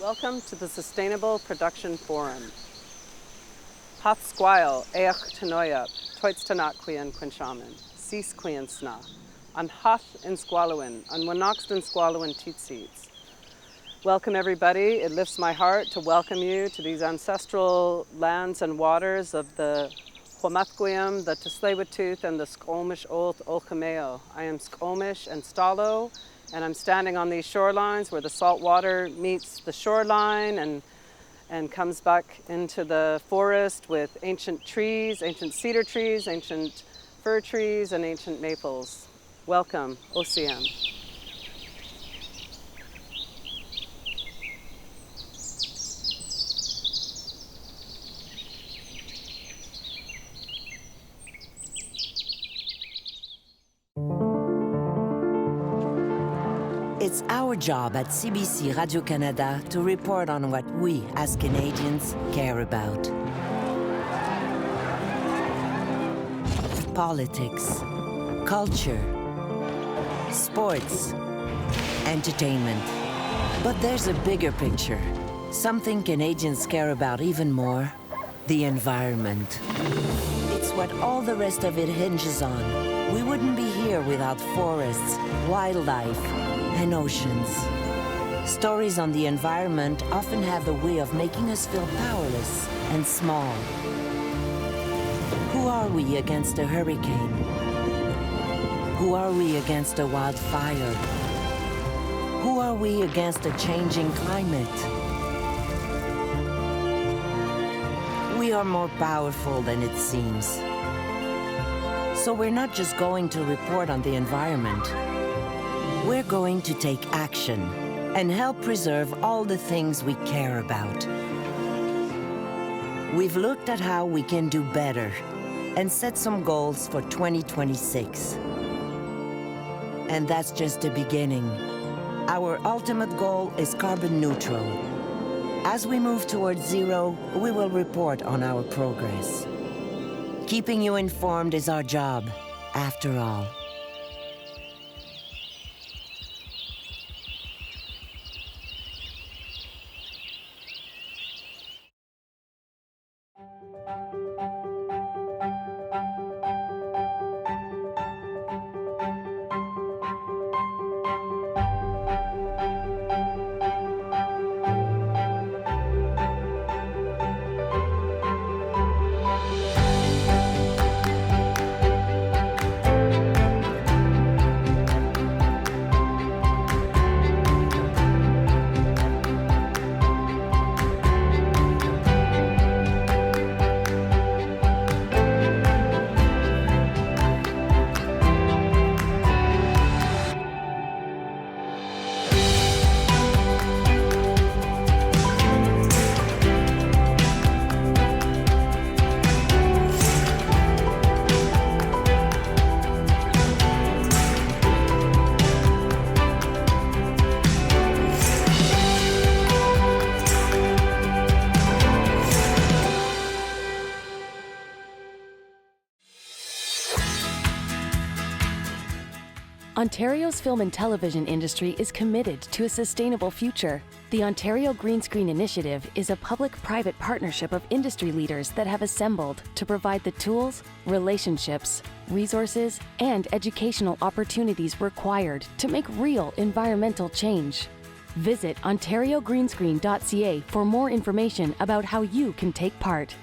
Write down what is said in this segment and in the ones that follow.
Welcome to the Sustainable Production Forum. Hath squile each tenoyap, toits tanakquian quinshaman, cis quian sna, an hath in squalowin, an wanoxt in squalowin titseeds. Welcome everybody. It lifts my heart to welcome you to these ancestral lands and waters of the Huamathquiam, the Tsleil-Waututh, and the Squamish Oath Olcameo. I am Squamish and Stalo, and I'm standing on these shorelines where the salt water meets the shoreline and comes back into the forest with ancient trees, ancient cedar trees, ancient fir trees, and ancient maples. Welcome, OCM. It's our job at CBC Radio-Canada to report on what we, as Canadians, care about. Politics, culture, sports, entertainment. But there's a bigger picture, something Canadians care about even more: the environment. It's what all the rest of it hinges on. We wouldn't be here without forests, wildlife, and oceans. Stories on the environment often have the way of making us feel powerless and small. Who are we against a hurricane? Who are we against a wildfire? Who are we against a changing climate? We are more powerful than it seems. So we're not just going to report on the environment. We're going to take action and help preserve all the things we care about. We've looked at how we can do better and set some goals for 2026. And that's just the beginning. Our ultimate goal is carbon neutral. As we move towards zero, we will report on our progress. Keeping you informed is our job, after all. Ontario's film and television industry is committed to a sustainable future. The Ontario Green Screen Initiative is a public-private partnership of industry leaders that have assembled to provide the tools, relationships, resources, and educational opportunities required to make real environmental change. Visit ontariogreenscreen.ca for more information about how you can take part.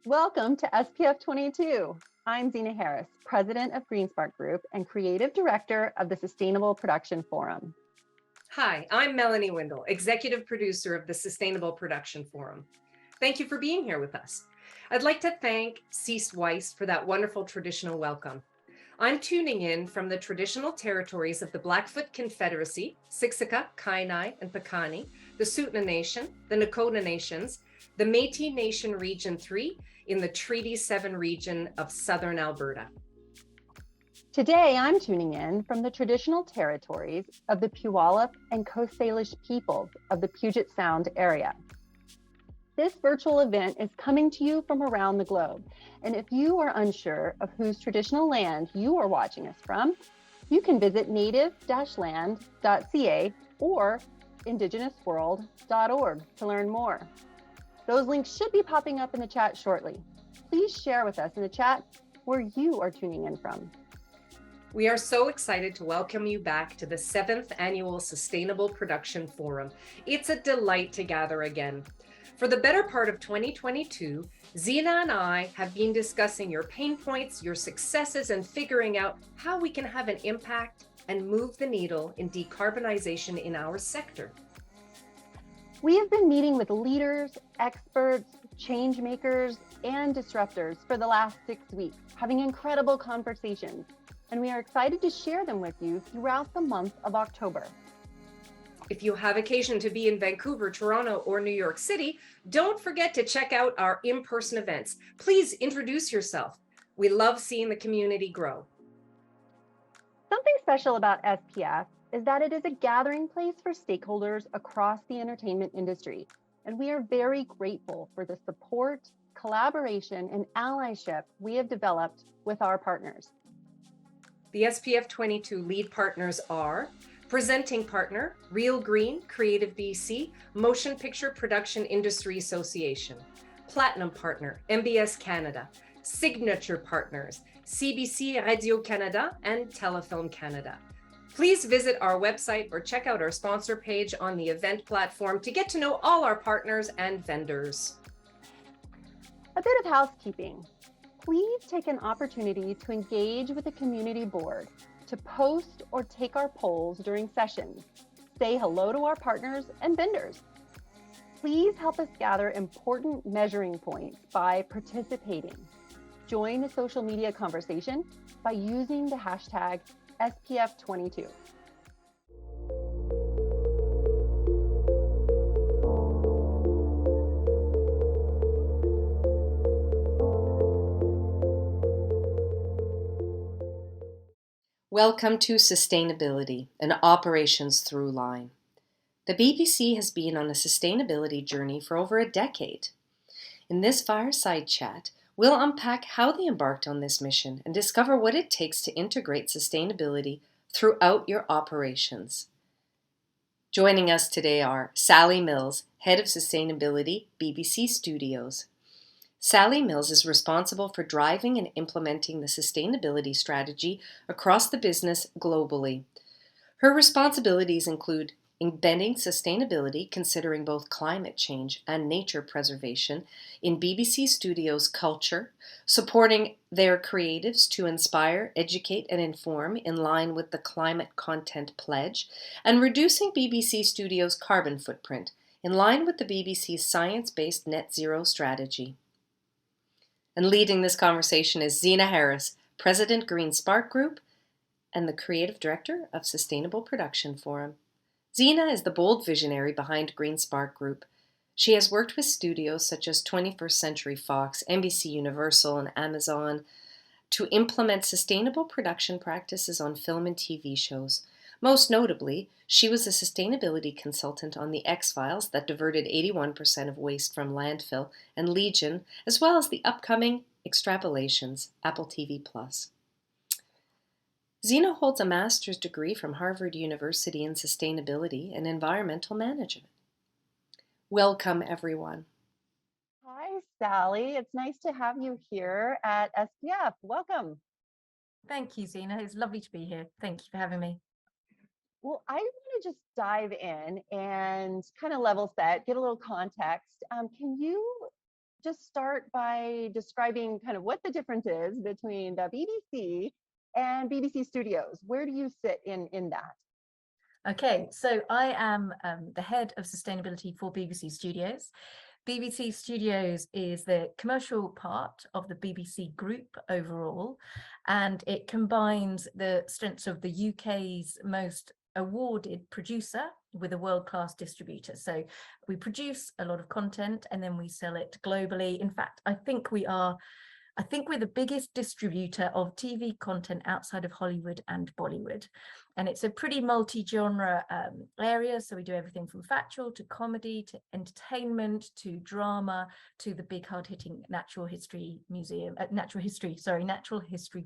Welcome to SPF 22. I'm Zena Harris, President of GreenSpark Group and Creative Director of the Sustainable Production Forum. Hi, I'm Melanie Windle, Executive Producer of the Sustainable Production Forum. Thank you for being here with us. I'd like to thank Cease Weiss for that wonderful traditional welcome. I'm tuning in from the traditional territories of the Blackfoot Confederacy, Siksika, Kainai, and Piikani, the Tsuut'ina Nation, the Nakota Nations, the Métis Nation Region 3 in the Treaty 7 region of Southern Alberta. Today, I'm tuning in from the traditional territories of the Puyallup and Coast Salish peoples of the Puget Sound area. This virtual event is coming to you from around the globe. And if you are unsure of whose traditional land you are watching us from, you can visit native-land.ca or indigenousworld.org to learn more. Those links should be popping up in the chat shortly. Please share with us in the chat where you are tuning in from. We are so excited to welcome you back to the 7th Annual Sustainable Production Forum. It's a delight to gather again. For the better part of 2022, Zena and I have been discussing your pain points, your successes, and figuring out how we can have an impact and move the needle in decarbonization in our sector. We have been meeting with leaders, experts, change makers, and disruptors for the last 6 weeks, having incredible conversations, and we are excited to share them with you throughout the month of October. If you have occasion to be in Vancouver, Toronto, or New York City, don't forget to check out our in-person events. Please introduce yourself. We love seeing the community grow. Something special about SPF is that it is a gathering place for stakeholders across the entertainment industry, and we are very grateful for the support, collaboration, and allyship we have developed with our partners. The SPF 22 lead partners are presenting partner, Real Green, Creative BC, Motion Picture Production Industry Association, platinum partner, MBS Canada, signature partners, CBC Radio-Canada and Telefilm Canada. Please visit our website or check out our sponsor page on the event platform to get to know all our partners and vendors. A bit of housekeeping. Please take an opportunity to engage with the community board, to post or take our polls during sessions. Say hello to our partners and vendors. Please help us gather important measuring points by participating. Join the social media conversation by using the hashtag SPF22. Welcome to Sustainability, an operations through line. The BBC has been on a sustainability journey for over a decade. In this fireside chat, we'll unpack how they embarked on this mission and discover what it takes to integrate sustainability throughout your operations. Joining us today are Sally Mills, Head of Sustainability, BBC Studios. Sally Mills is responsible for driving and implementing the sustainability strategy across the business globally. Her responsibilities include embedding sustainability, considering both climate change and nature preservation, in BBC Studios' culture, supporting their creatives to inspire, educate, and inform in line with the Climate Content Pledge, and reducing BBC Studios' carbon footprint in line with the BBC's science-based net zero strategy. And leading this conversation is Zena Harris, President, Green Spark Group, and the Creative Director of Sustainable Production Forum. Zena is the bold visionary behind Green Spark Group. She has worked with studios such as 21st Century Fox, NBC Universal, and Amazon to implement sustainable production practices on film and TV shows. Most notably, she was a sustainability consultant on The X-Files that diverted 81% of waste from landfill, and Legion, as well as the upcoming Extrapolations, Apple TV+. Zena holds a master's degree from Harvard University in Sustainability and Environmental Management. Welcome, everyone. Hi, Sally. It's nice to have you here at SPF. Welcome. Thank you, Zena. It's lovely to be here. Thank you for having me. Well, I want to just dive in and kind of level set, get a little context. Can you just start by describing kind of what the difference is between the BBC and BBC Studios? Where do you sit in that? Okay, so I am the head of sustainability for BBC Studios. BBC Studios is the commercial part of the BBC group overall, and it combines the strengths of the UK's most awarded producer with a world-class distributor. So we produce a lot of content and then we sell it globally. In fact, I think we are I think we're the biggest distributor of TV content outside of Hollywood and Bollywood. And it's a pretty multi-genre area. So we do everything from factual to comedy to entertainment to drama to the big hard-hitting natural history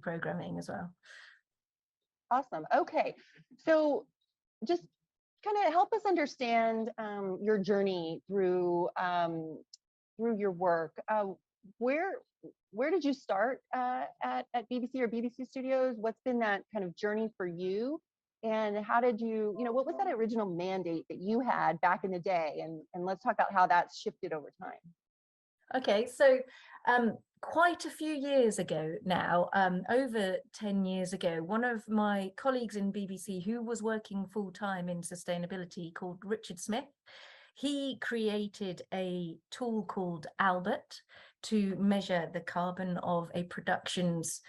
programming as well. Awesome. Okay. So just kind of help us understand your journey through your work. Where did you start at BBC or BBC Studios? What's been that kind of journey for you? And how did you, what was that original mandate that you had back in the day? And let's talk about how that's shifted over time. Okay, so quite a few years ago now, over 10 years ago, one of my colleagues in BBC who was working full-time in sustainability, called Richard Smith, he created a tool called Albert to measure the carbon of a production's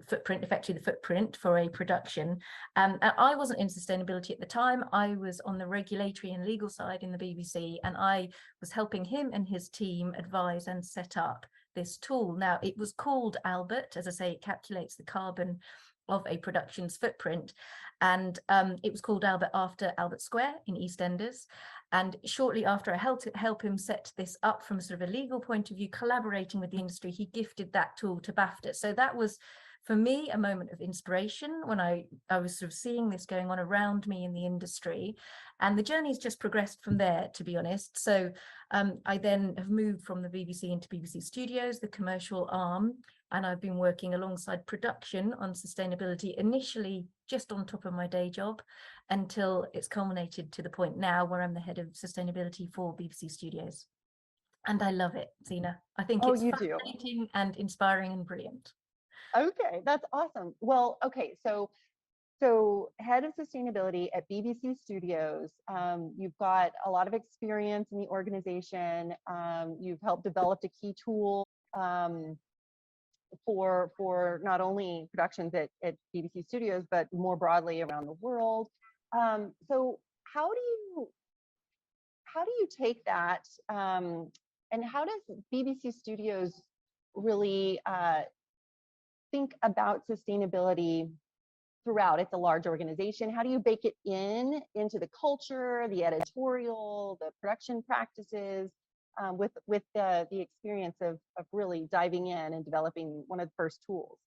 footprint, effectively the footprint for a production. And I wasn't in sustainability at the time. I was on the regulatory and legal side in the BBC, and I was helping him and his team advise and set up this tool. Now, it was called Albert. As I say, it calculates the carbon of a production's footprint. And it was called Albert after Albert Square in EastEnders. And shortly after I help him set this up from sort of a legal point of view, collaborating with the industry, he gifted that tool to BAFTA. So that was, for me, a moment of inspiration when I was sort of seeing this going on around me in the industry. And the journey's just progressed from there, to be honest. So I then have moved from the BBC into BBC Studios, the commercial arm, and I've been working alongside production on sustainability, initially just on top of my day job, until it's culminated to the point now where I'm the head of sustainability for BBC Studios. And I love it, Zena. I think it's fascinating and inspiring and brilliant. Okay, that's awesome. Well, okay, so head of sustainability at BBC Studios, you've got a lot of experience in the organization. You've helped develop a key tool for not only productions at BBC Studios, but more broadly around the world. So how do you take that, and how does BBC Studios really think about sustainability throughout? It's a large organization. How do you bake it into the culture, the editorial, the production practices, with the experience of really diving in and developing one of the first tools?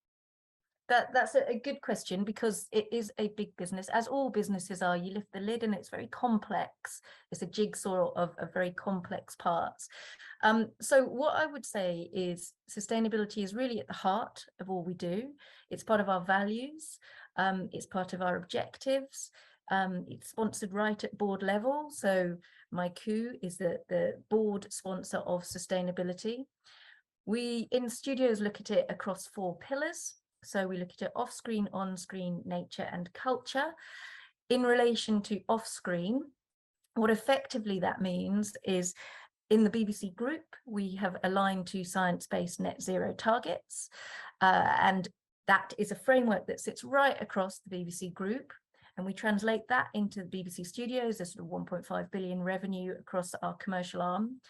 That's a good question, because it is a big business, as all businesses are. You lift the lid and it's very complex. It's a jigsaw of very complex parts. So what I would say is sustainability is really at the heart of all we do. It's part of our values. It's part of our objectives. It's sponsored right at board level. So my coup is the board sponsor of sustainability. We in Studios look at it across 4 pillars. So we look at it off-screen, on-screen, nature and culture. In relation to off-screen, what effectively that means is in the BBC group, we have aligned to science-based net zero targets. And that is a framework that sits right across the BBC group. And we translate that into the BBC Studios, there's sort of 1.5 billion revenue across our commercial arm.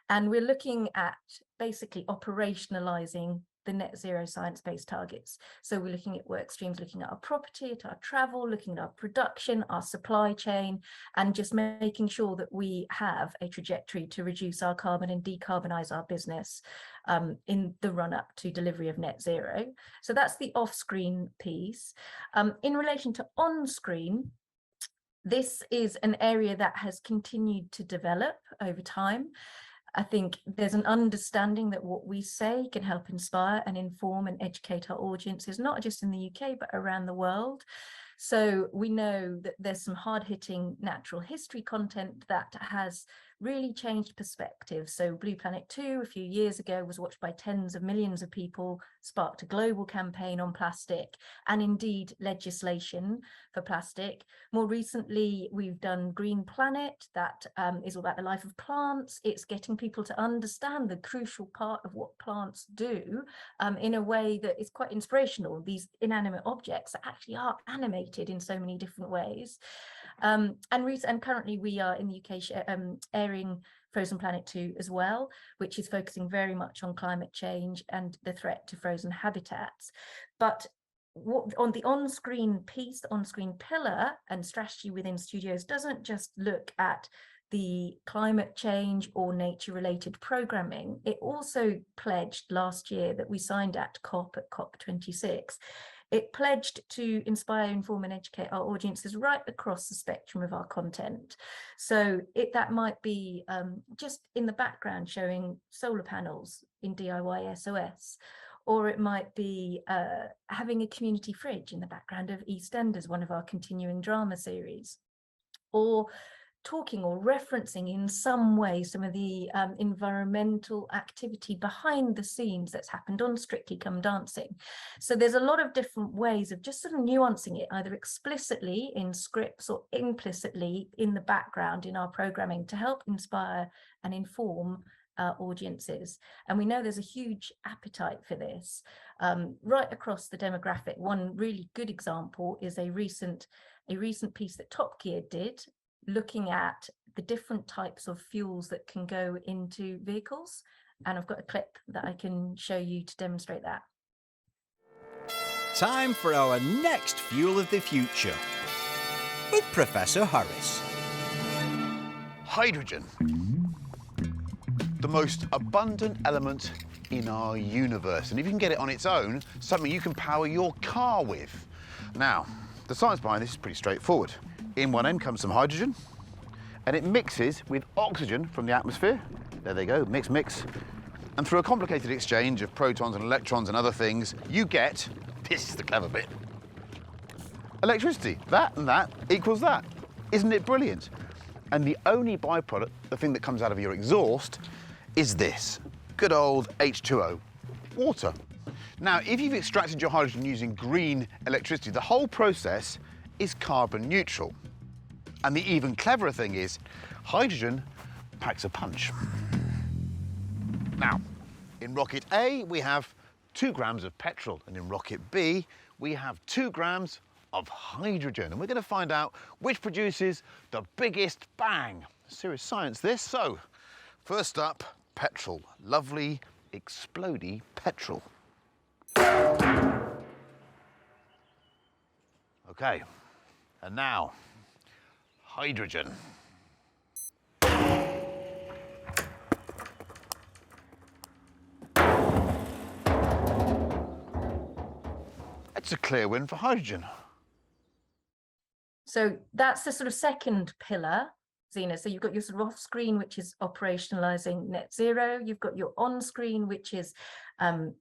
And we're looking at basically operationalizing the net zero science-based targets. So we're looking at work streams, looking at our property, at our travel, looking at our production, our supply chain, and just making sure that we have a trajectory to reduce our carbon and decarbonize our business in the run-up to delivery of net zero. So that's the off-screen piece. In relation to on-screen, this is an area that has continued to develop over time. I think there's an understanding that what we say can help inspire and inform and educate our audiences, not just in the UK, but around the world. So we know that there's some hard-hitting natural history content that has really changed perspective. So Blue Planet 2 a few years ago was watched by tens of millions of people, sparked a global campaign on plastic, and indeed legislation for plastic. More recently, we've done Green Planet, that is all about the life of plants. It's getting people to understand the crucial part of what plants do in a way that is quite inspirational. These inanimate objects that actually are animated in so many different ways. And currently we are in the UK airing Frozen Planet 2 as well, which is focusing very much on climate change and the threat to frozen habitats. But on the on-screen piece, the on-screen pillar and strategy within studios doesn't just look at the climate change or nature-related programming. It also pledged last year that we signed at COP26. It pledged to inspire, inform and educate our audiences right across the spectrum of our content. So that might be just in the background showing solar panels in DIY SOS, or it might be having a community fridge in the background of EastEnders, one of our continuing drama series, or talking or referencing in some way some of the environmental activity behind the scenes that's happened on Strictly Come Dancing. So there's a lot of different ways of just sort of nuancing it, either explicitly in scripts or implicitly in the background in our programming to help inspire and inform audiences. And we know there's a huge appetite for this right across the demographic. One really good example is a recent piece that Top Gear did, looking at the different types of fuels that can go into vehicles. And I've got a clip that I can show you to demonstrate that. Time for our next Fuel of the Future with Professor Harris. Hydrogen. The most abundant element in our universe. And if you can get it on its own, something you can power your car with. Now, the science behind this is pretty straightforward. In one end comes some hydrogen, and it mixes with oxygen from the atmosphere. There they go, mix, mix. And through a complicated exchange of protons and electrons and other things, you get, this is the clever bit, electricity. That and that equals that. Isn't it brilliant? And the only byproduct, the thing that comes out of your exhaust, is this, good old H2O, water. Now, if you've extracted your hydrogen using green electricity, the whole process is carbon neutral. And the even cleverer thing is, hydrogen packs a punch. Now, in rocket A, we have 2 grams of petrol, and in rocket B, we have 2 grams of hydrogen. And we're going to find out which produces the biggest bang. Serious science, this. So, first up, petrol. Lovely, explodey petrol. Okay, and now, hydrogen. It's a clear win for hydrogen. So that's the sort of second pillar, Zena. So you've got your sort of off-screen, which is operationalizing net zero. You've got your on-screen, which is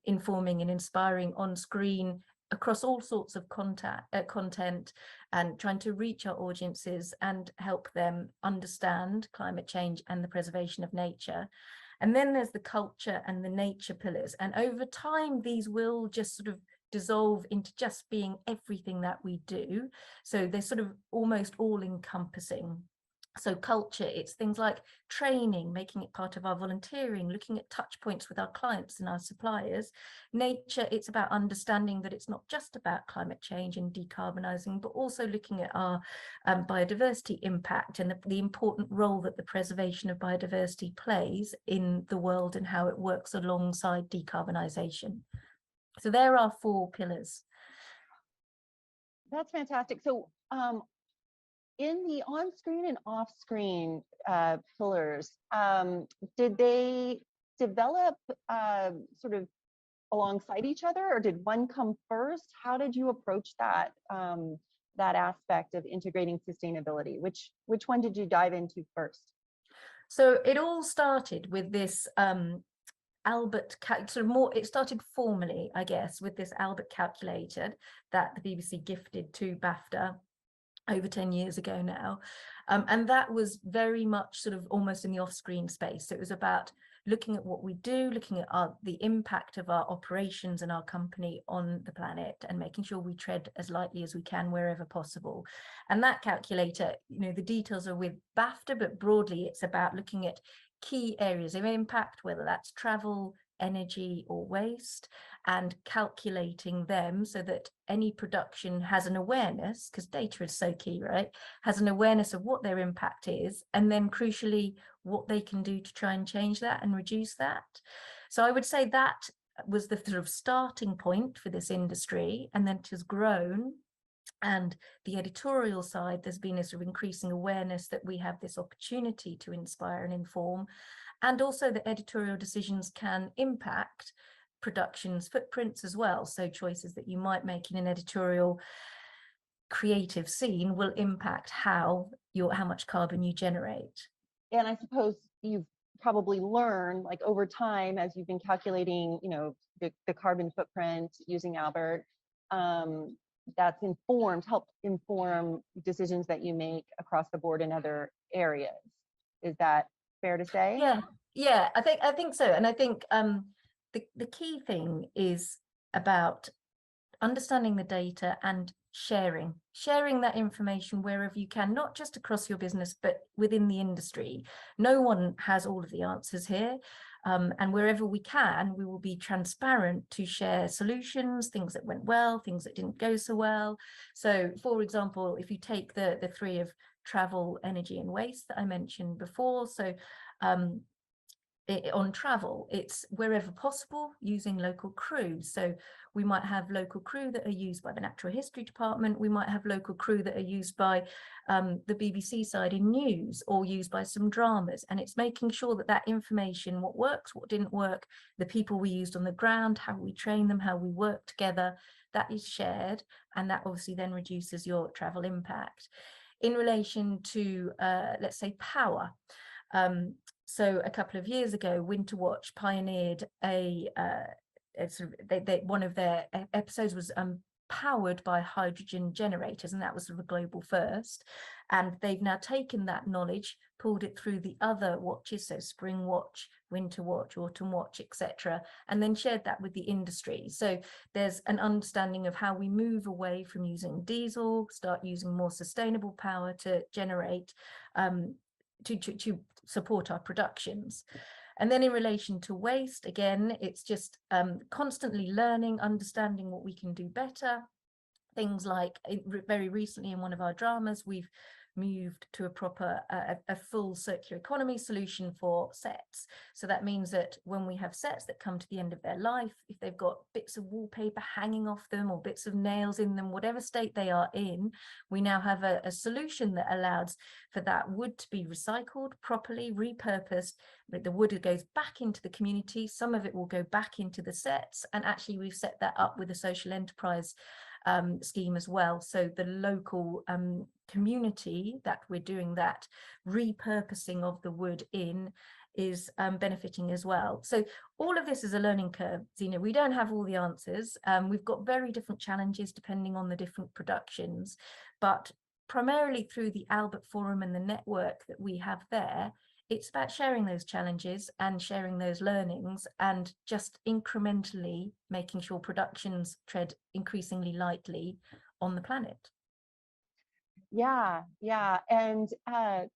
informing and inspiring on-screen across all sorts of content and trying to reach our audiences and help them understand climate change and the preservation of nature. And then there's the culture and the nature pillars. And over time, these will just sort of dissolve into just being everything that we do. So they're sort of almost all encompassing. So culture, it's things like training, making it part of our volunteering, looking at touch points with our clients and our suppliers. Nature, it's about understanding that it's not just about climate change and decarbonising, but also looking at our biodiversity impact and the important role that the preservation of biodiversity plays in the world and how it works alongside decarbonisation. So there are 4 pillars. That's fantastic. So in the on-screen and off-screen pillars, did they develop sort of alongside each other, or did one come first? How did you approach that that aspect of integrating sustainability? Which one did you dive into first? So it all started with this it started formally, I guess, with this Albert calculator that the BBC gifted to BAFTA over 10 years ago now. And that was very much sort of almost in the off-screen space. So it was about looking at what we do, looking at the impact of our operations and our company on the planet, and making sure we tread as lightly as we can wherever possible. And that calculator, you know, the details are with BAFTA, but broadly it's about looking at key areas of impact, whether that's travel, energy or waste, and calculating them so that any production has an awareness, because data is so key, right? Has an awareness of what their impact is, and then crucially, what they can do to try and change that and reduce that. So I would say that was the sort of starting point for this industry, and then it has grown. And the editorial side, there's been a sort of increasing awareness that we have this opportunity to inspire and inform, and also that editorial decisions can impact production's footprints as well. So choices that you might make in an editorial creative scene will impact how much carbon you generate. And I suppose you've probably learned, like, over time, as you've been calculating, you know, the carbon footprint using Albert, that's helped inform decisions that you make across the board in other areas. Is that fair to say? Yeah, I think so. And I think the key thing is about understanding the data and sharing that information wherever you can, not just across your business, but within the industry. No one has all of the answers here. And wherever we can, we will be transparent to share solutions, things that went well, things that didn't go so well. So, for example, if you take the three of travel, energy, and waste that I mentioned before, so on travel, it's wherever possible using local crews. So we might have local crew that are used by the Natural History Department. We might have local crew that are used by the BBC side in news, or used by some dramas. And it's making sure that that information, what works, what didn't work, the people we used on the ground, how we train them, how we work together, that is shared. And that obviously then reduces your travel impact. In relation to, let's say, power, so a couple of years ago, Winterwatch pioneered one of their episodes was powered by hydrogen generators, and that was sort of a global first. And they've now taken that knowledge, pulled it through the other watches, so Spring Watch, Winter Watch, Autumn Watch, etc., and then shared that with the industry. So there's an understanding of how we move away from using diesel, start using more sustainable power to generate, to support our productions. And then in relation to waste, again, it's just constantly learning, understanding what we can do better. Things like very recently in one of our dramas, we've moved to a proper, a full circular economy solution for sets. So that means that when we have sets that come to the end of their life, if they've got bits of wallpaper hanging off them or bits of nails in them, whatever state they are in, we now have a solution that allows for that wood to be recycled properly, repurposed. The wood goes back into the community. Some of it will go back into the sets. And actually we've set that up with a social enterprise scheme as well. So the local community that we're doing that repurposing of the wood in is benefiting as well. So all of this is a learning curve, Zena. We don't have all the answers. We've got very different challenges depending on the different productions, but primarily through the Albert Forum and the network that we have there, it's about sharing those challenges and sharing those learnings and just incrementally making sure productions tread increasingly lightly on the planet. Yeah, and that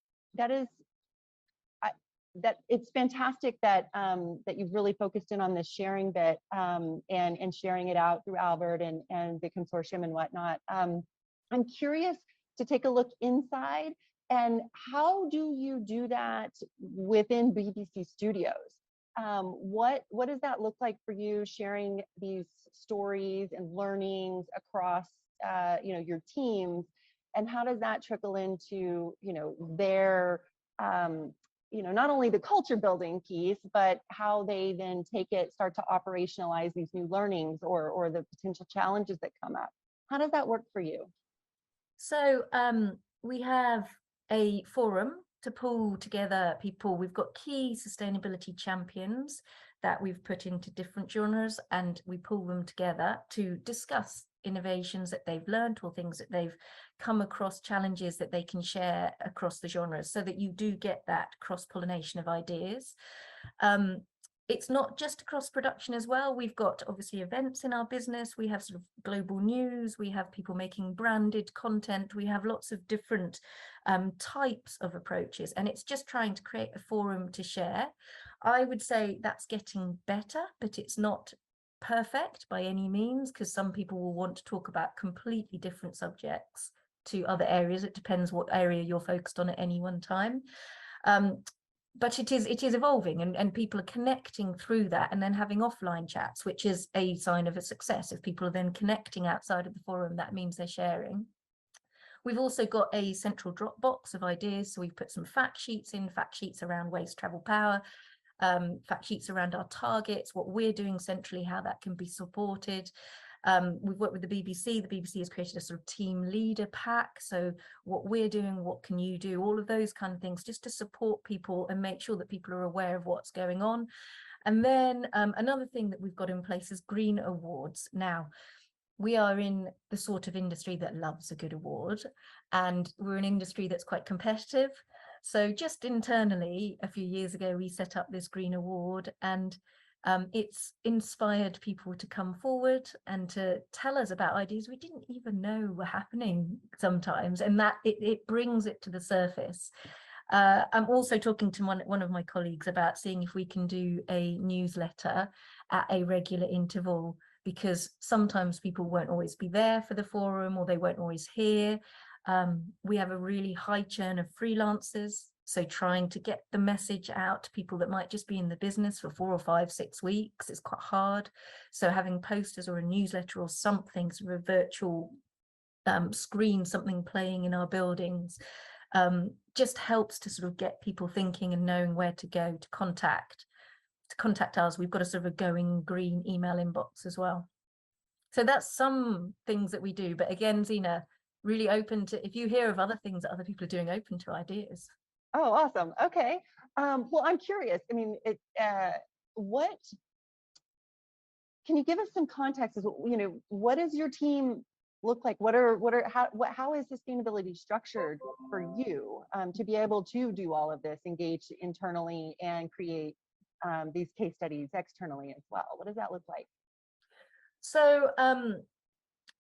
it's fantastic that that you've really focused in on this sharing bit and sharing it out through Albert and the consortium and whatnot. I'm curious to take a look inside. And how do you do that within BBC Studios? What does that look like for you, sharing these stories and learnings across your teams, and how does that trickle into their not only the culture building piece, but how they then start to operationalize these new learnings or the potential challenges that come up? How does that work for you? So we have a forum to pull together people. We've got key sustainability champions that we've put into different genres, and we pull them together to discuss innovations that they've learned or things that they've come across, challenges that they can share across the genres, so that you do get that cross-pollination of ideas. It's not just across production as well. We've got obviously events in our business. We have sort of global news. We have people making branded content. We have lots of different types of approaches. And it's just trying to create a forum to share. I would say that's getting better, but it's not perfect by any means, because some people will want to talk about completely different subjects to other areas. It depends what area you're focused on at any one time. But it is evolving, and people are connecting through that, and then having offline chats, which is a sign of a success. If people are then connecting outside of the forum, that means they're sharing. We've also got a central Dropbox of ideas. So we've put some fact sheets around waste, travel, power, fact sheets around our targets, what we're doing centrally, how that can be supported. We've worked with the BBC. The BBC has created a sort of team leader pack. So what we're doing, what can you do, all of those kind of things, just to support people and make sure that people are aware of what's going on. And then another thing that we've got in place is green awards. Now, we are in the sort of industry that loves a good award, and we're an industry that's quite competitive. So just internally, a few years ago, we set up this green award, and it's inspired people to come forward and to tell us about ideas we didn't even know were happening sometimes, and that it brings it to the surface. I'm also talking to one of my colleagues about seeing if we can do a newsletter at a regular interval, because sometimes people won't always be there for the forum, or they won't always hear. We have a really high churn of freelancers, so trying to get the message out to people that might just be in the business for 4 or 5, 6 weeks is quite hard. So having posters or a newsletter or something, sort of a virtual screen, something playing in our buildings, just helps to sort of get people thinking and knowing where to go to contact us. We've got a sort of a going green email inbox as well. So that's some things that we do. But again, Zena, really open to, if you hear of other things that other people are doing, open to ideas. Oh, awesome. Okay. Well, I'm curious. I mean, what can you give us some context? What does your team look like? How is sustainability structured for you to be able to do all of this, engage internally and create these case studies externally as well? What does that look like? So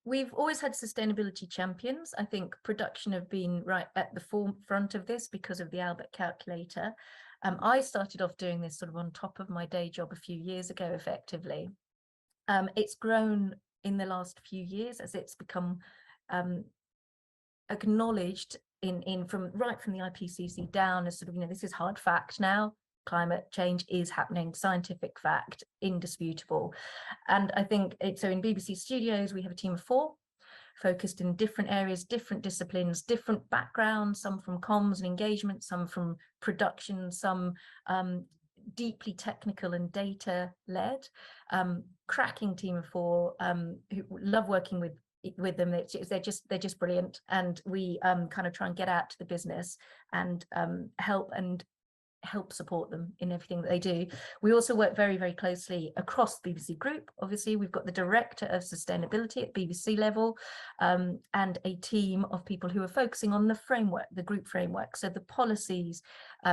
we've always had sustainability champions. I think production have been right at the forefront of this because of the Albert calculator. I started off doing this sort of on top of my day job a few years ago, effectively. It's grown in the last few years as it's become acknowledged from the IPCC down as sort of, this is hard fact now. Climate change is happening, scientific fact, indisputable. And I think so in BBC Studios, we have a team of 4 focused in different areas, different disciplines, different backgrounds, some from comms and engagement, some from production, some deeply technical and data led. Cracking team of 4 who love working with them. They're just brilliant, and we kind of try and get out to the business and help support them in everything that they do. We also work very, very closely across the BBC group. Obviously, we've got the director of sustainability at BBC level, and a team of people who are focusing on the framework, the group framework. So the policies,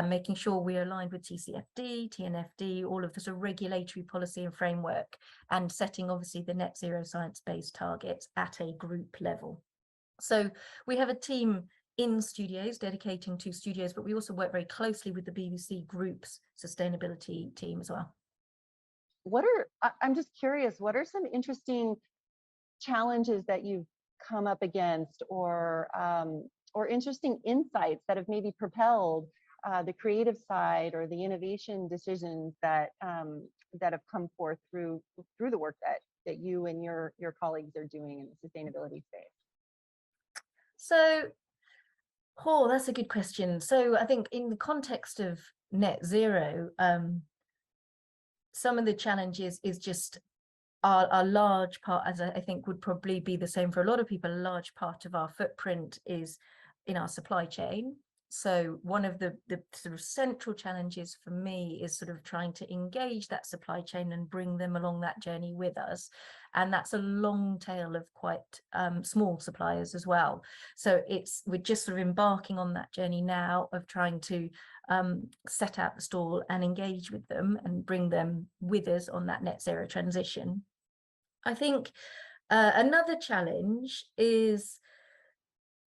making sure we're aligned with TCFD, TNFD, all of the sort of regulatory policy and framework, and setting obviously the net zero science-based targets at a group level. So we have a team in studios, dedicating to studios, but we also work very closely with the BBC Group's sustainability team as well. I'm just curious, what are some interesting challenges that you've come up against, or interesting insights that have maybe propelled the creative side or the innovation decisions that have come forth through the work that you and your colleagues are doing in the sustainability space? So, that's a good question. So I think in the context of net zero, some of the challenges is just a large part, as I think would probably be the same for a lot of people, a large part of our footprint is in our supply chain. So one of the sort of central challenges for me is sort of trying to engage that supply chain and bring them along that journey with us. And that's a long tail of quite small suppliers as well. So we're just sort of embarking on that journey now of trying to set out the stall and engage with them and bring them with us on that net zero transition. I think another challenge is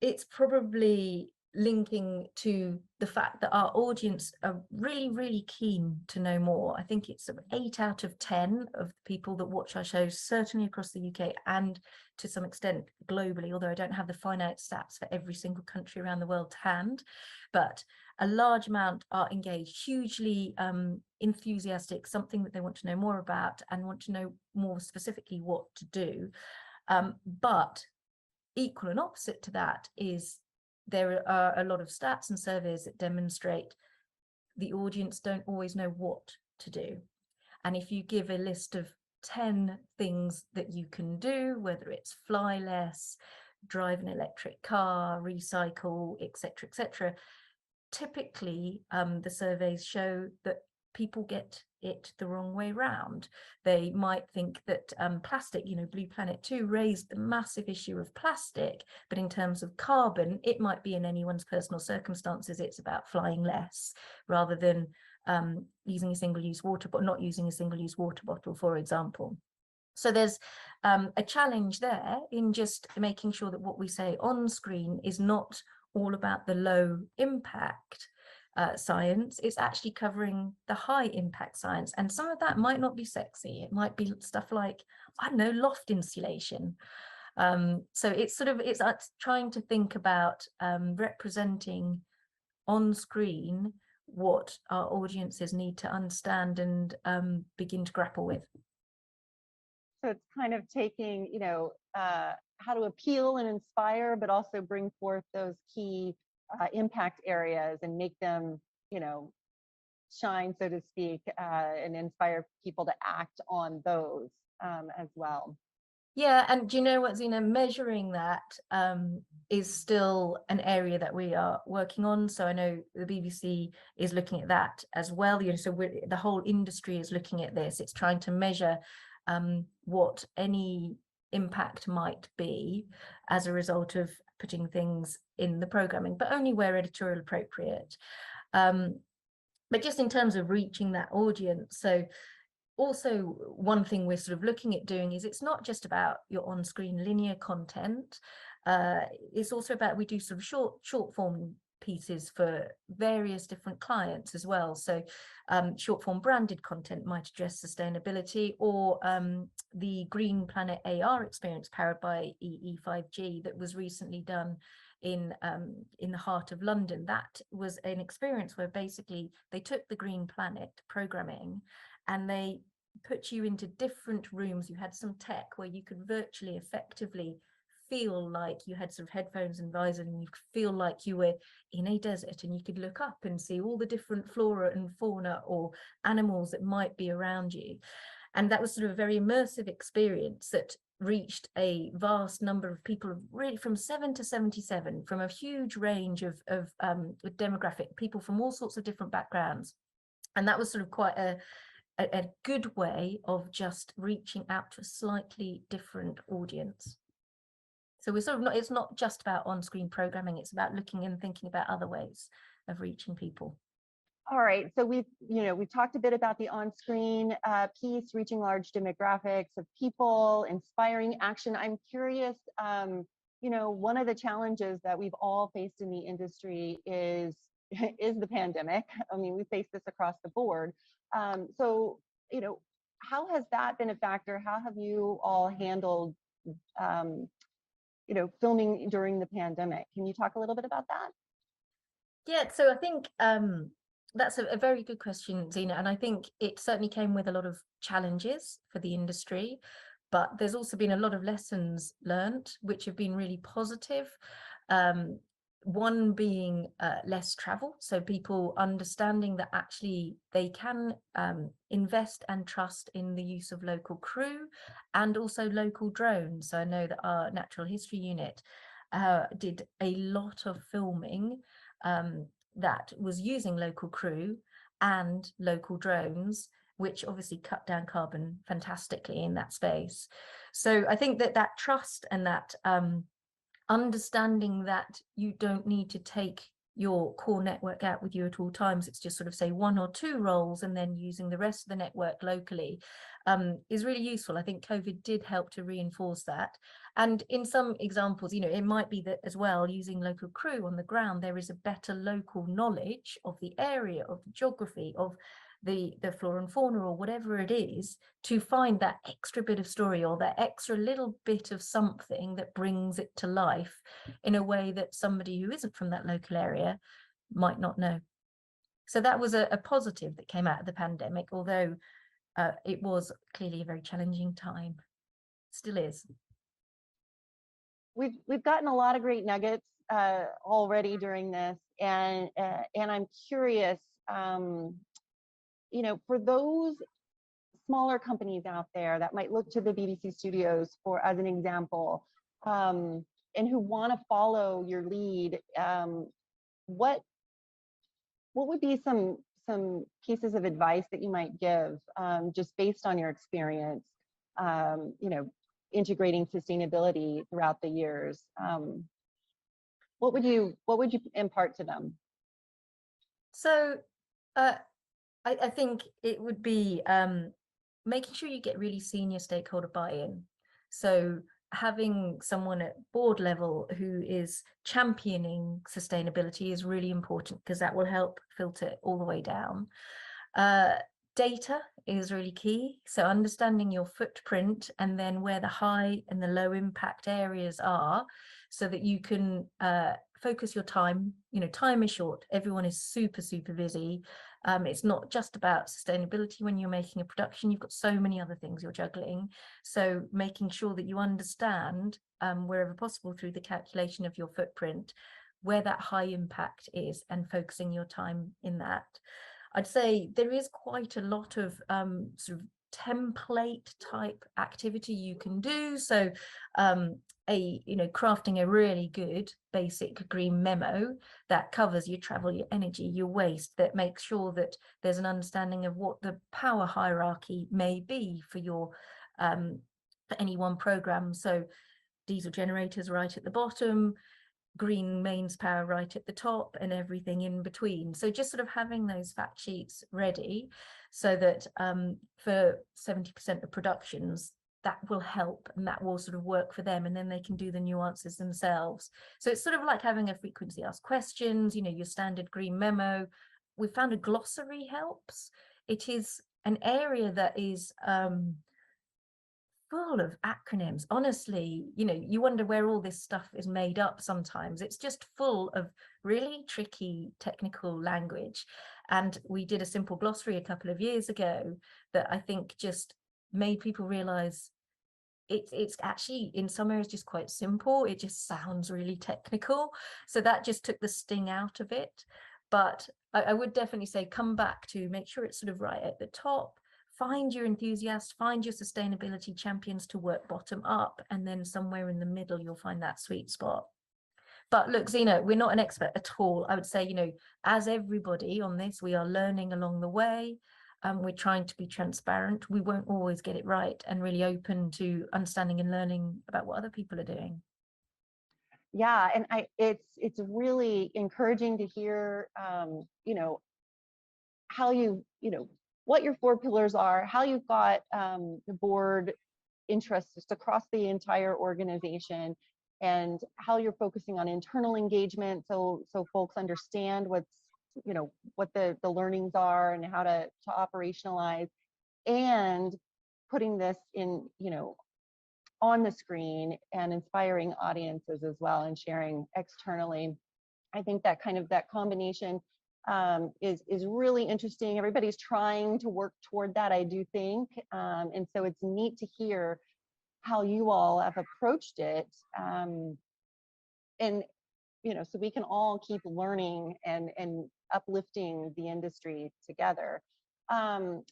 it's probably linking to the fact that our audience are really, really keen to know more. I think it's 8 out of 10 of the people that watch our shows, certainly across the UK and to some extent globally, although I don't have the finite stats for every single country around the world to hand, but a large amount are engaged, hugely enthusiastic, something that they want to know more about and want to know more specifically what to do. But equal and opposite to that is there are a lot of stats and surveys that demonstrate the audience don't always know what to do. And if you give a list of 10 things that you can do, whether it's fly less, drive an electric car, recycle, etc., typically the surveys show that people get it the wrong way round. They might think that plastic, Blue Planet 2 raised the massive issue of plastic, but in terms of carbon, it might be in anyone's personal circumstances, it's about flying less rather than using a single-use water bottle, not using a single-use water bottle, for example. So there's a challenge there in just making sure that what we say on screen is not all about the low impact science. It's actually covering the high impact science, and some of that might not be sexy. It might be stuff like, I don't know, loft insulation. So it's trying to think about representing on screen what our audiences need to understand and begin to grapple with. So it's kind of taking, how to appeal and inspire, but also bring forth those key impact areas and make them, shine, so to speak, and inspire people to act on those as well. Yeah, and do you know what, Zena, measuring that is still an area that we are working on. So I know the BBC is looking at that as well. So the whole industry is looking at this. It's trying to measure what any impact might be as a result of putting things in the programming, but only where editorial appropriate. But just in terms of reaching that audience, so also one thing we're sort of looking at doing is it's not just about your on-screen linear content. It's also about, we do some short form pieces for various different clients as well. So short form branded content might address sustainability, or the Green Planet AR experience powered by EE5G that was recently done in the heart of London. That was an experience where basically they took the Green Planet programming and they put you into different rooms. You had some tech where you could virtually effectively feel like you had sort of headphones and visor, and you could feel like you were in a desert, and you could look up and see all the different flora and fauna or animals that might be around you. And that was sort of a very immersive experience that reached a vast number of people, really from 7 to 77, from a huge range of demographic people from all sorts of different backgrounds. And that was sort of quite a good way of just reaching out to a slightly different audience. So we're sort of it's not just about on-screen programming, it's about looking and thinking about other ways of reaching people. All right, so we've talked a bit about the on-screen piece, reaching large demographics of people, inspiring action. I'm curious, one of the challenges that we've all faced in the industry is the pandemic. I mean, we face this across the board. So, how has that been a factor? How have you all handled, filming during the pandemic? Can you talk a little bit about that? Yeah, so I think that's a very good question, Zena. And I think it certainly came with a lot of challenges for the industry, but there's also been a lot of lessons learned, which have been really positive. One being less travel, so people understanding that actually they can invest and trust in the use of local crew and also local drones. So I know that our natural history unit did a lot of filming that was using local crew and local drones, which obviously cut down carbon fantastically in that space. So I think that trust and that understanding that you don't need to take your core network out with you at all times. It's just sort of say 1 or 2 roles and then using the rest of the network locally is really useful. I think COVID did help to reinforce that. And in some examples, it might be that as well, using local crew on the ground, there is a better local knowledge of the area, of the geography, of the flora and fauna, or whatever it is, to find that extra bit of story or that extra little bit of something that brings it to life in a way that somebody who isn't from that local area might not know. So that was a positive that came out of the pandemic, although it was clearly a very challenging time. Still is. We've gotten a lot of great nuggets already during this, and I'm curious, for those smaller companies out there that might look to the BBC Studios as an example, and who want to follow your lead, what would be some pieces of advice that you might give, just based on your experience, integrating sustainability throughout the years? What would you impart to them? So I think it would be making sure you get really senior stakeholder buy-in. So having someone at board level who is championing sustainability is really important, because that will help filter it all the way down. Data is really key. So understanding your footprint and then where the high and the low impact areas are, so that you can focus your time. Time is short. Everyone is super, super busy. It's not just about sustainability when you're making a production. You've got so many other things you're juggling. So making sure that you understand, wherever possible through the calculation of your footprint, where that high impact is, and focusing your time in that. I'd say there is quite a lot of sort of template type activity you can do. So crafting a really good basic green memo that covers your travel, your energy, your waste, that makes sure that there's an understanding of what the power hierarchy may be for your for any one program. So diesel generators right at the bottom, green mains power right at the top, and everything in between. So just sort of having those fact sheets ready, so that for 70% of productions, that will help, and that will sort of work for them, and then they can do the nuances themselves. So it's sort of like having a frequently asked questions, your standard green memo. We found a glossary helps. It is an area that is full of acronyms. Honestly, you wonder where all this stuff is made up sometimes. It's just full of really tricky technical language. And we did a simple glossary a couple of years ago that I think just made people realize it's actually in some areas just quite simple. It just sounds really technical. So that just took the sting out of it. But I would definitely say come back to make sure it's sort of right at the top. Find your enthusiasts, find your sustainability champions to work bottom up, and then somewhere in the middle, you'll find that sweet spot. But look, Zena, we're not an expert at all. I would say, as everybody on this, we are learning along the way. We're trying to be transparent. We won't always get it right, and really open to understanding and learning about what other people are doing. Yeah, and it's really encouraging to hear, how what your 4 pillars are, how you've got the board interests just across the entire organization, and how you're focusing on internal engagement, so folks understand what the learnings are and how to operationalize, and putting this in on the screen and inspiring audiences as well, and sharing externally. I think that combination is really interesting. Everybody's trying to work toward that, I do think, and so it's neat to hear how you all have approached it, and so we can all keep learning and uplifting the industry together. I'm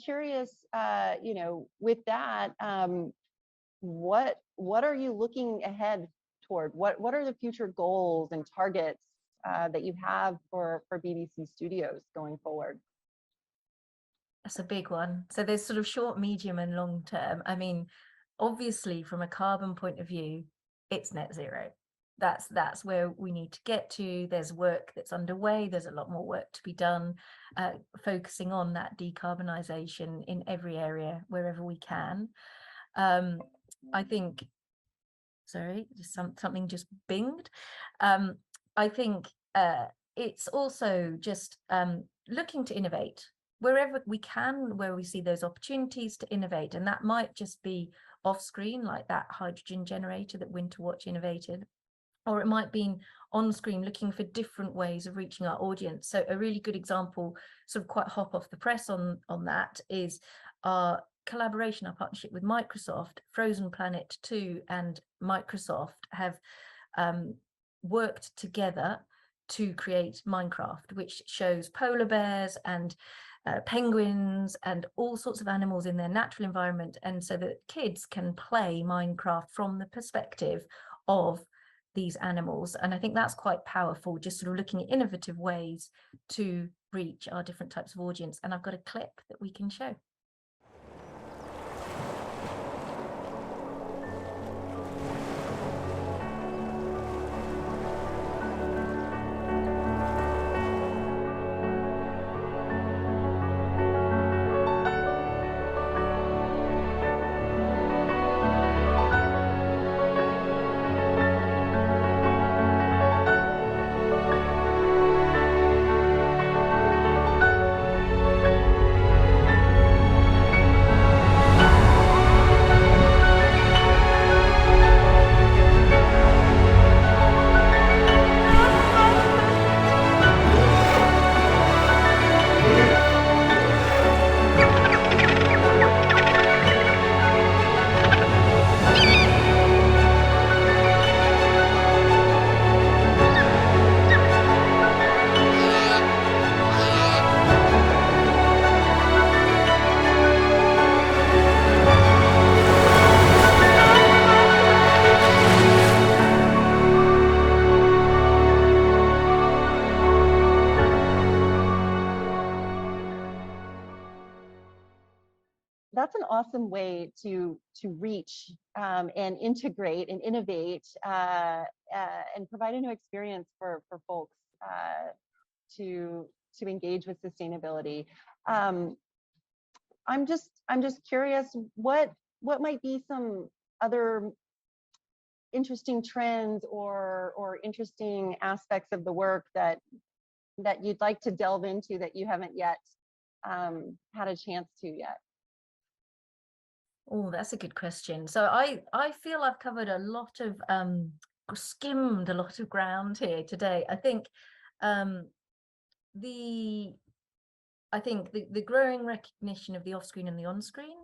curious, with that, what are you looking ahead toward? What are the future goals and targets that you have for BBC Studios going forward? That's a big one. So there's sort of short, medium, and long term. I mean, obviously, from a carbon point of view, it's net zero. that's where we need to get to. There's work that's underway. There's a lot more work to be done, focusing on that decarbonisation in every area wherever we can. I think, sorry, something just binged. I think it's also just looking to innovate wherever we can, where we see those opportunities to innovate. And that might just be off screen, like that hydrogen generator that Winterwatch innovated, or it might be on screen looking for different ways of reaching our audience. So a really good example, sort of quite hot off the press on that, is our collaboration, our partnership with Microsoft. Frozen Planet 2 and Microsoft have worked together to create Minecraft, which shows polar bears and penguins and all sorts of animals in their natural environment, and so that kids can play Minecraft from the perspective of these animals. And I think that's quite powerful, just sort of looking at innovative ways to reach our different types of audience. And I've got a clip that we can show. That's an awesome way to reach and integrate and innovate and provide a new experience for folks to engage with sustainability. I'm just curious, what might be some other interesting trends or interesting aspects of the work that you'd like to delve into that you haven't yet had a chance to yet? Oh, that's a good question. So I feel I've covered a lot of skimmed a lot of ground here today. I think the growing recognition of the off-screen and the on-screen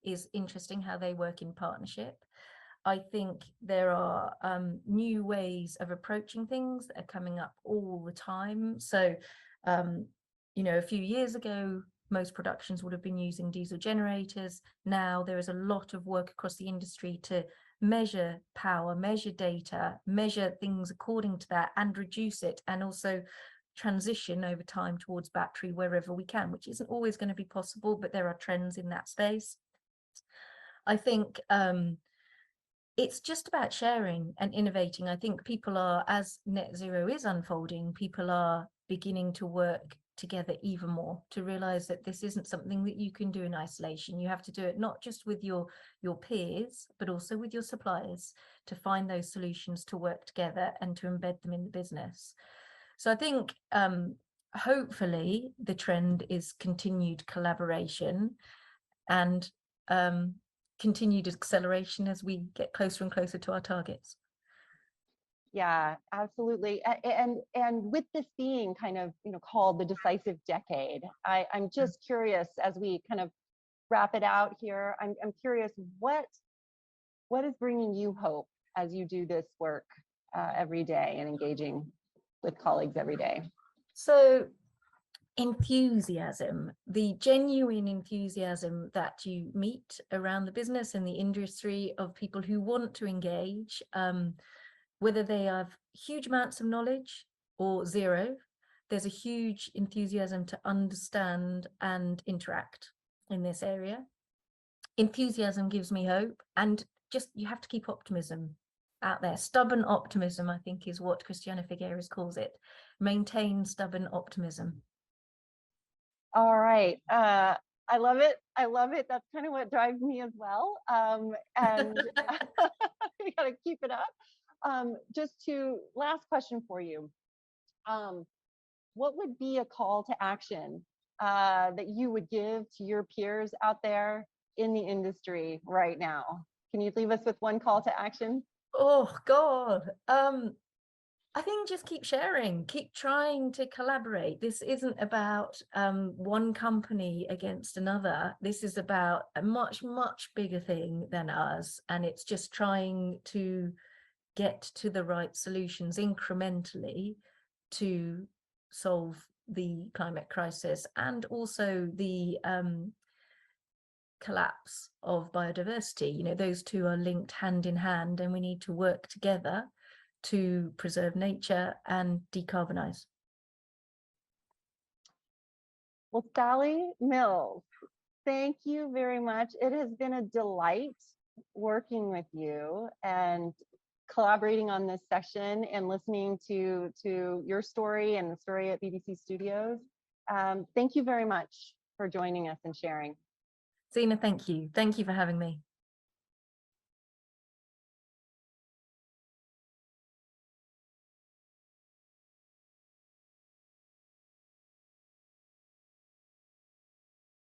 is interesting, how they work in partnership. I think there are new ways of approaching things that are coming up all the time. So, you know, a few years ago, most productions would have been using diesel generators. Now there is a lot of work across the industry to measure power, measure data, measure things according to that, and reduce it, and also transition over time towards battery wherever we can, which isn't always going to be possible, but there are trends in that space. I think it's just about sharing and innovating. I think people are, as net zero is unfolding, people are beginning to work together even more, to realize that this isn't something that you can do in isolation. You have to do it not just with your peers, but also with your suppliers, to find those solutions to work together and to embed them in the business. So I think hopefully the trend is continued collaboration and continued acceleration as we get closer and closer to our targets. Yeah, absolutely. And with this being kind of, you know, called the decisive decade, I'm just curious, as we kind of wrap it out here, I'm curious, what is bringing you hope as you do this work every day and engaging with colleagues every day? So enthusiasm, the genuine enthusiasm that you meet around the business and the industry of people who want to engage, whether they have huge amounts of knowledge or zero, there's a huge enthusiasm to understand and interact in this area. Enthusiasm gives me hope, and just you have to keep optimism out there. Stubborn optimism, I think, is what Christiana Figueres calls it. Maintain stubborn optimism. All right. I love it. I love it. That's kind of what drives me as well. And we got to keep it up. Last question for you. What would be a call to action that you would give to your peers out there in the industry right now? Can you leave us with one call to action? Oh, God. I think just keep sharing, keep trying to collaborate. This isn't about one company against another. This is about a much, much bigger thing than us. And it's just trying to get to the right solutions incrementally to solve the climate crisis and also the collapse of biodiversity. You know, those two are linked hand in hand, and we need to work together to preserve nature and decarbonize. Well, Sally Mills, thank you very much. It has been a delight working with you and collaborating on this session and listening to your story and the story at BBC Studios. Thank you very much for joining us and sharing. Zena, thank you. Thank you for having me.